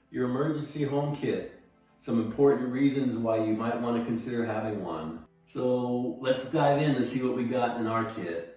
Your emergency home kit. Some important reasons why you might want to consider having one. So let's dive in to see what we got in our kit.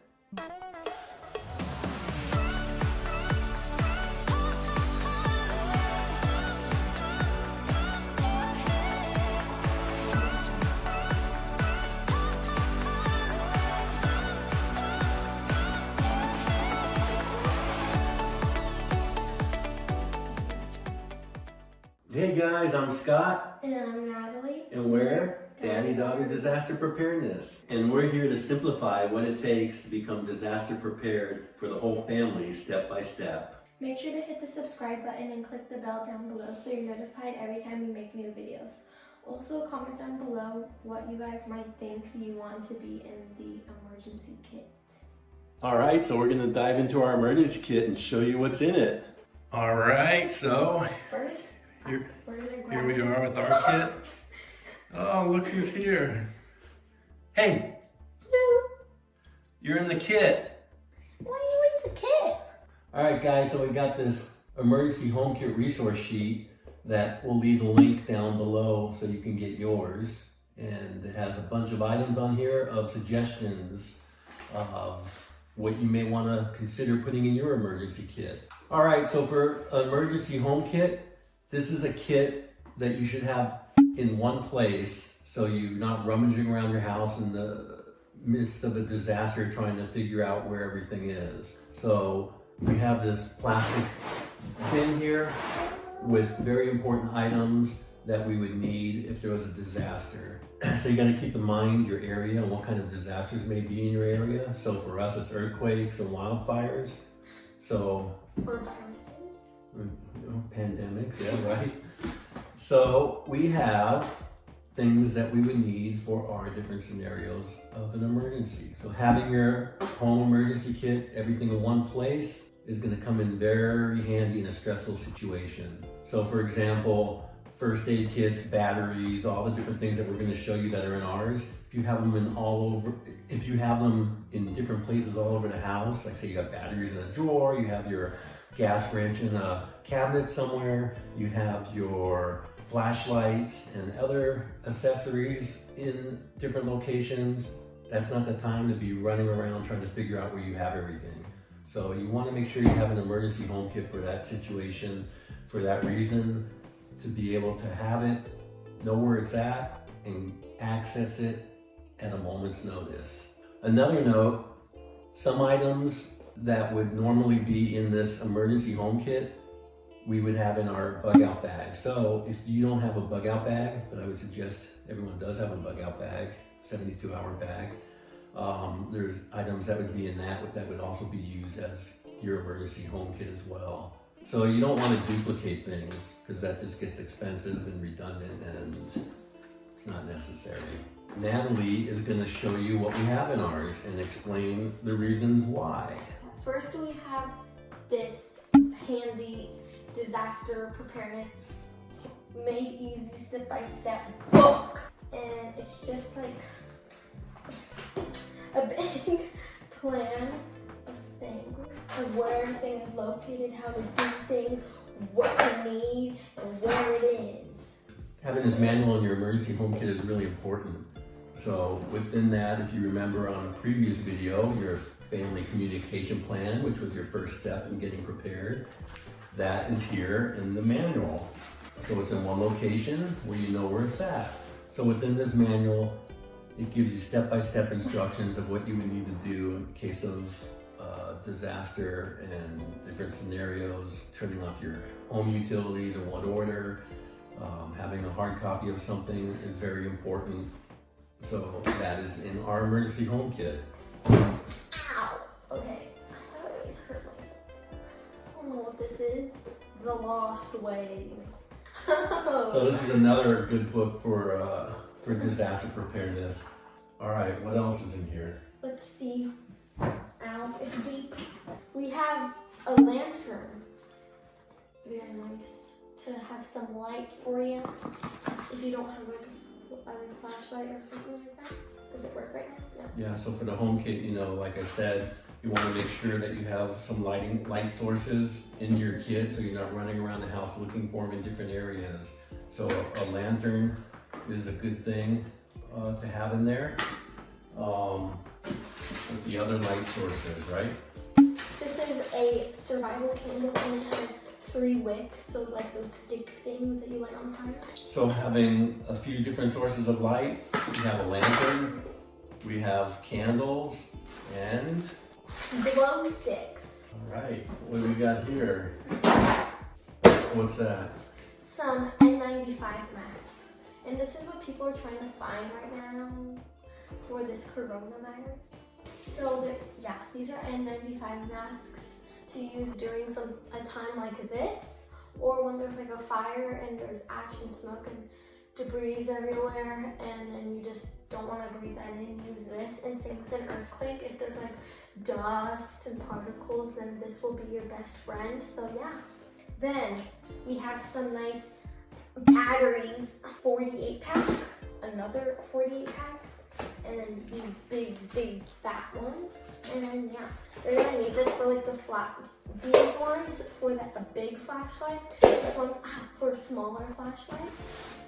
Hey guys, I'm Scott. And I'm Natalie. And we're Daddy-Daughter Disaster Preparedness. And we're here to simplify what it takes to become disaster prepared for the whole family step by step. Make sure to hit the subscribe button and click the bell down below so you're notified every time we make new videos. Also comment down below what you guys might think you want to be in the emergency kit. Alright, so we're going to dive into our emergency kit and show you what's in it. Alright, so First, here we're we are with our kit. Oh, look who's here. Hey! You're in the kit. Why are you in the kit? Alright guys, so we got this emergency home kit resource sheet that will leave a link down below so you can get yours. And it has a bunch of items on here of suggestions of what you may want to consider putting in your emergency kit. Alright, so for an emergency home kit, this is a kit that you should have in one place so you're not rummaging around your house in the midst of a disaster trying to figure out where everything is. So we have this plastic bin here with very important items that we would need if there was a disaster. So you gotta keep in mind your area and what kind of disasters may be in your area. So for us, it's earthquakes and wildfires. So, pandemics, yeah, right? So we have things that we would need for our different scenarios of an emergency. So having your home emergency kit, everything in one place, is going to come in very handy in a stressful situation. So for example, first aid kits, batteries, all the different things that we're going to show you that are in ours. If you have them if you have them in different places all over the house, like say you got batteries in a drawer, you have your gas wrench in a cabinet somewhere, you have your flashlights and other accessories in different locations, that's not the time to be running around trying to figure out where you have everything. So you want to make sure you have an emergency home kit for that situation, for that reason, to be able to have it, know where it's at, and access it at a moment's notice. Another note, some items that would normally be in this emergency home kit, we would have in our bug out bag. So if you don't have a bug out bag, but I would suggest everyone does have a bug out bag, 72-hour bag, there's items that would be in that would also be used as your emergency home kit as well. So you don't want to duplicate things because that just gets expensive and redundant and it's not necessary. Natalie is going to show you what we have in ours and explain the reasons why. First, we have this handy disaster preparedness made easy step-by-step book, and it's just like a big plan of things, of where everything is located, how to do things, what you need, and where it is. Having this manual in your emergency home kit is really important. So within that, if you remember on a previous video, your family communication plan, which was your first step in getting prepared, that is here in the manual. So it's in one location where you know where it's at. So within this manual, it gives you step-by-step instructions of what you would need to do in case of disaster and different scenarios, turning off your home utilities in what order. Having a hard copy of something is very important. So that is in our emergency home kit. Ow! Okay, I always hurt myself. I don't know what this is. The Lost Ways. So this is another good book for disaster preparedness. All right, what else is in here? Let's see. Ow, it's deep. We have a lantern. Very nice to have some light for you. If you don't have like a flashlight or something like that. Does it work right now? No. Yeah, so for the home kit, you know, like I said, You want to make sure that you have some light sources in your kit so you're not running around the house looking for them in different areas. So a lantern is a good thing to have in there. With the other light sources, right? This is a survival candle and it has 3 wicks, so like those stick things that you light on fire. So having a few different sources of light, we have a lantern, we have candles, and glow sticks. all right, what do we got here? What's that? Some N95 masks. And this is what people are trying to find right now for this coronavirus. So yeah, these are N95 masks to use during a time like this, or when there's like a fire and there's ash and smoke and debris everywhere, and then you just don't want to breathe that in, use this. And same with an earthquake, if there's like dust and particles, then this will be your best friend. So yeah. Then we have some nice batteries, 48 pack, another 48 pack, and then these big fat ones. And then yeah, they're gonna need this for like these ones for the big flashlight, these ones for smaller flashlights,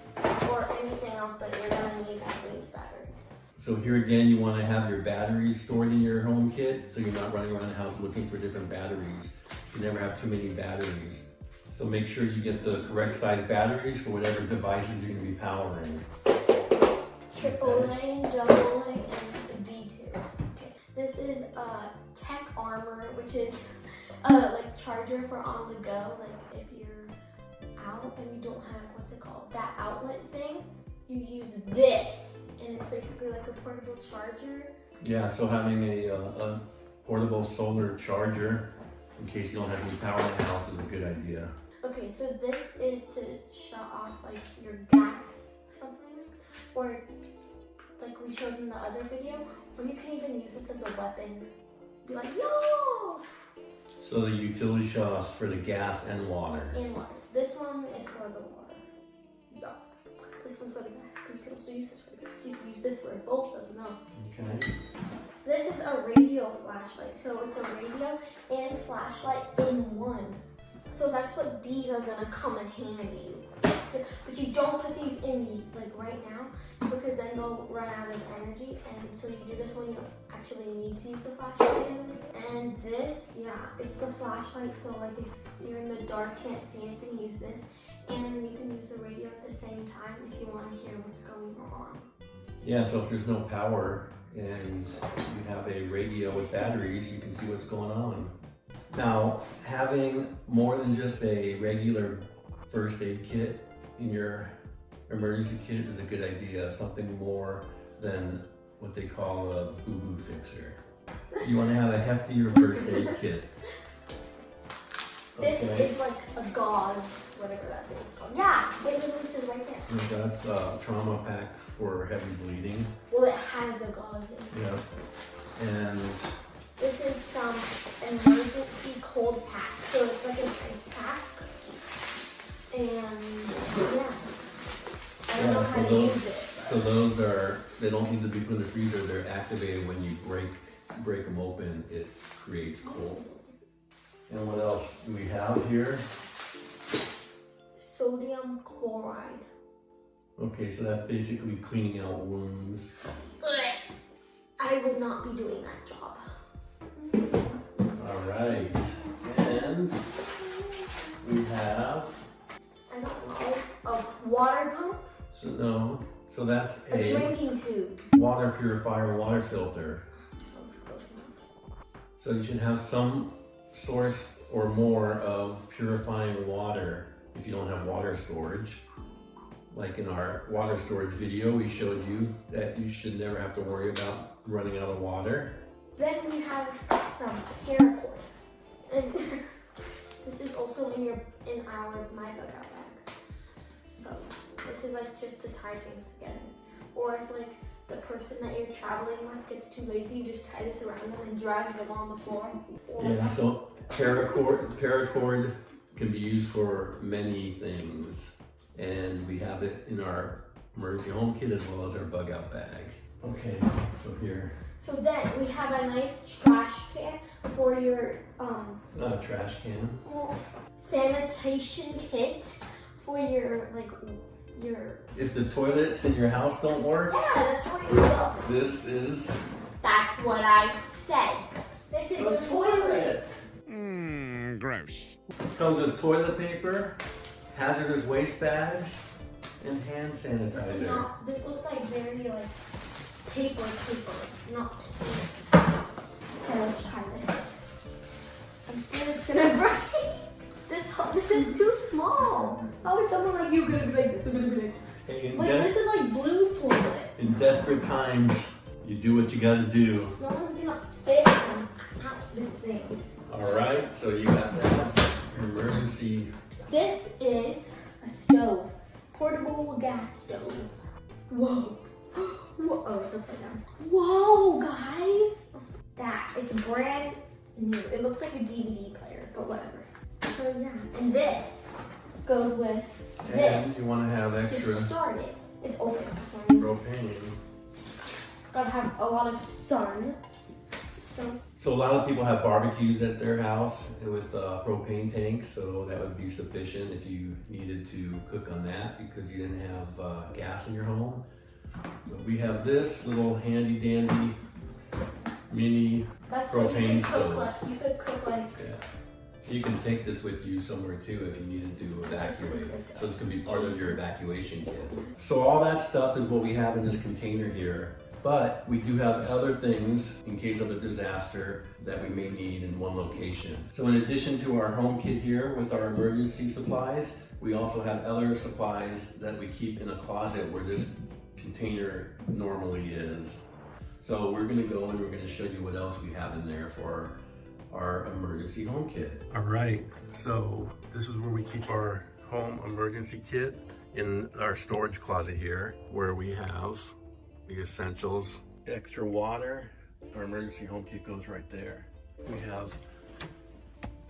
or anything else that you're gonna need that needs batteries. So here again, you want to have your batteries stored in your home kit so you're not running around the house looking for different batteries. You never have too many batteries. So make sure you get the correct size batteries for whatever devices you're going to be powering. AAA, AA, and D2. Okay. This is Tech Armor, which is like charger for on the go. Like if you're out and you don't have, what's it called, that outlet thing, you use this, and it's basically like a portable charger. Yeah, so having a portable solar charger in case you don't have any power in the house is a good idea. Okay, so this is to shut off like your gas something, or like we showed in the other video, or you can even use this as a weapon. Be like, yo! So the utility shut-offs for the gas and water. And water. This one is for the water. No. This one's for the gas, but you can also use this for the gas. So you can use this for both of them. Okay. This is a radio flashlight. So it's a radio and flashlight in one. So that's what these are gonna come in handy. But you don't put these in like right now, because then they'll run out of energy, and so you do this when you actually need to use the flashlight in the video. And this, yeah, it's the flashlight, so like if you're in the dark, can't see anything, use this. And you can use the radio at the same time if you want to hear what's going on. Yeah, so if there's no power and you have a radio with batteries, you can see what's going on. Now, having more than just a regular first aid kit in your emergency kit is a good idea. Something more than what they call a boo-boo fixer. You want to have a heftier first aid kit. Okay. This is like a gauze, whatever that thing is called. Yeah, this is right there. And that's a trauma pack for heavy bleeding. Well, it has a gauze in it. Yeah. And this is some emergency cold pack. So it's like an ice pack. And yeah, I don't know how to use it. So those they don't need to be put in the freezer. They're activated when you break them open. It creates cold. And what else do we have here? Sodium chloride. Okay, so that's basically cleaning out wounds. I would not be doing that job. All right, and we have, I don't know, a water pump. So that's a drinking tube, water purifier, water filter. That was close enough. So you should have some source or more of purifying water if you don't have water storage. Like in our water storage video, we showed you that you should never have to worry about running out of water. Then we have some paracord. And this is also in our My Bug Out bag. So this is like just to tie things together. Or if like the person that you're traveling with gets too lazy, you just tie this around them and drag them on the floor. Yeah, so paracord can be used for many things. And we have it in our emergency home kit as well as our bug out bag. Okay, so here. So then we have a nice trash can for your Not a trash can. sanitation kit for your your. If the toilets in your house don't work, Yeah, that's where you go. this is That's what I said. This is your toilet. Gross. Comes with toilet paper, hazardous waste bags, and hand This is sanitizer. not. This looks like very like paper, not. Okay, let's try this. I'm scared it's gonna break. This is too small. How is someone like you gonna be like this? We're gonna be like. Hey, Wait, this is like Blue's toilet. in desperate times, you do what you gotta do. No one's gonna fit out this thing. Alright, so you got that emergency. This is a stove, portable gas stove. Whoa. Whoa. Oh, it's upside down. Whoa, guys. It's brand new. It looks like a DVD player, but whatever. So yeah, and this goes with And this you want to have to extra start it. It's open. So propane. gotta have a lot of sun. So a lot of people have barbecues at their house with propane tanks, so that would be sufficient if you needed to cook on that because you didn't have gas in your home. But we have this little handy dandy mini that's what you propane could cook stove. like. You could cook like. Yeah. You can take this with you somewhere too if you needed to evacuate. So this can be part of your evacuation kit. So all that stuff is what we have in this container here. But we do have other things in case of a disaster that we may need in one location. So in addition to our home kit here with our emergency supplies, we also have other supplies that we keep in a closet where this container normally is. So we're gonna go and we're gonna show you what else we have in there for our emergency home kit. All right, so this is where we keep our home emergency kit in our storage closet here, where we have the essentials. Extra water, our emergency home kit goes right there. We have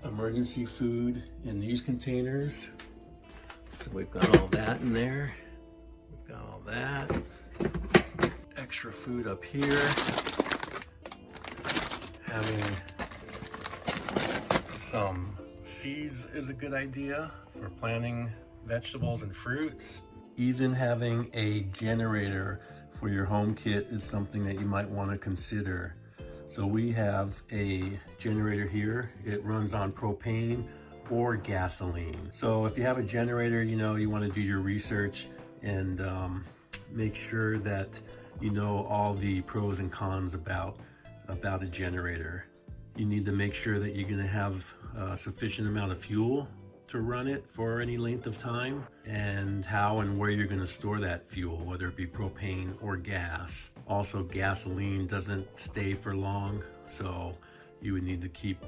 emergency food in these containers. So we've got all that in there. We've got all that. Extra food up here. Having some seeds is a good idea for planting vegetables and fruits. Even having a generator for your home kit is something that you might want to consider. So we have a generator here. It runs on propane or gasoline. So if you have a generator, you want to do your research and make sure that you know all the pros and cons about a generator. You need to make sure that you're going to have a sufficient amount of fuel to run it for any length of time, and how and where you're going to store that fuel, whether it be propane or gas. Also, gasoline doesn't stay for long, so you would need to keep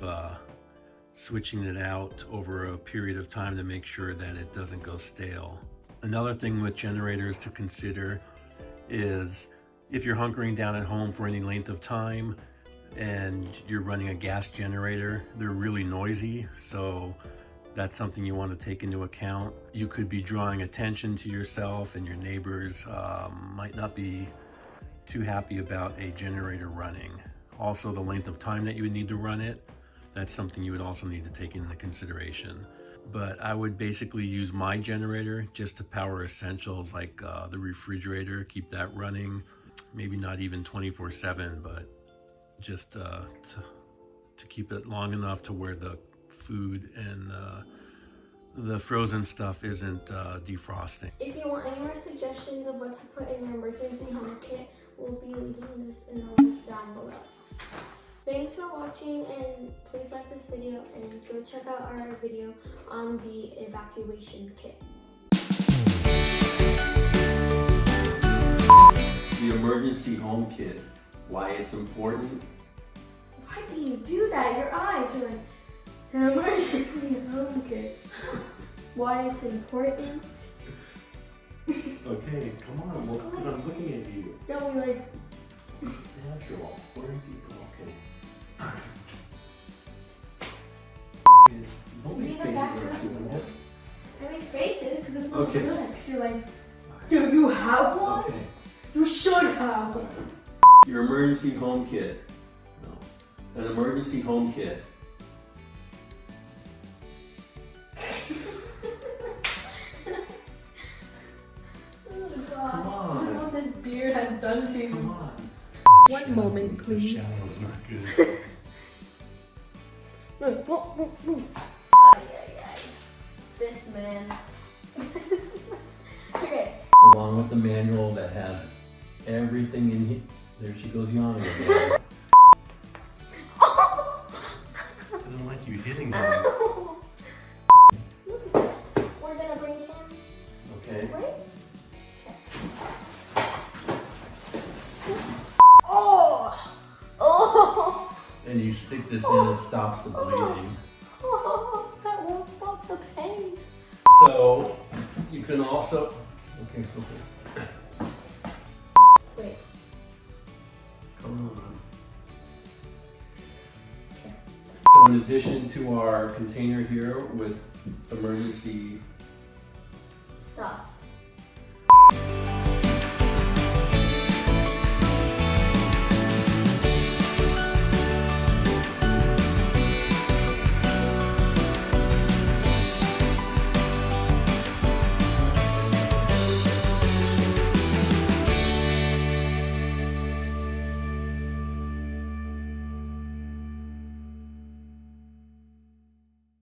switching it out over a period of time to make sure that it doesn't go stale. Another thing with generators to consider is if you're hunkering down at home for any length of time and you're running a gas generator, they're really noisy, so that's something you want to take into account. You could be drawing attention to yourself, and your neighbors might not be too happy about a generator running. Also, the length of time that you would need to run it, that's something you would also need to take into consideration. But I would basically use my generator just to power essentials like the refrigerator, keep that running. Maybe not even 24/7, but just to keep it long enough to where the food and the frozen stuff isn't defrosting. If you want any more suggestions of what to put in your emergency home kit, we'll be leaving this in the link down below. Thanks for watching, and please like this video and go check out our video on the evacuation kit. The emergency home kit, why it's important. Why do you do that? Your eyes are like, an emergency home kit. Why it's important. Okay, come on, I'm looking at you. No, we like. Natural. Where is he? Okay. Nobody Leave it faces back are there. doing that. I mean faces, because it's not Okay. good. Because you're like, do you have one? Okay. You should have one. Your emergency home kit. No. An emergency home kit. Oh God. Come on. This is what this beard has done to Come you. on. One moment, please. The shadow's not good. Ay, ay, ay. This man. Okay. Along with the manual that has everything in here. There she goes yawning again. I don't like you hitting her. Ow. Look at this. We're gonna bring him. Okay. Right? Okay. Oh! Oh! And you stick this in, it stops the bleeding. Oh, that won't stop the pain. So you can also, okay, so Wait. come on. Okay. So in addition to our container here with emergency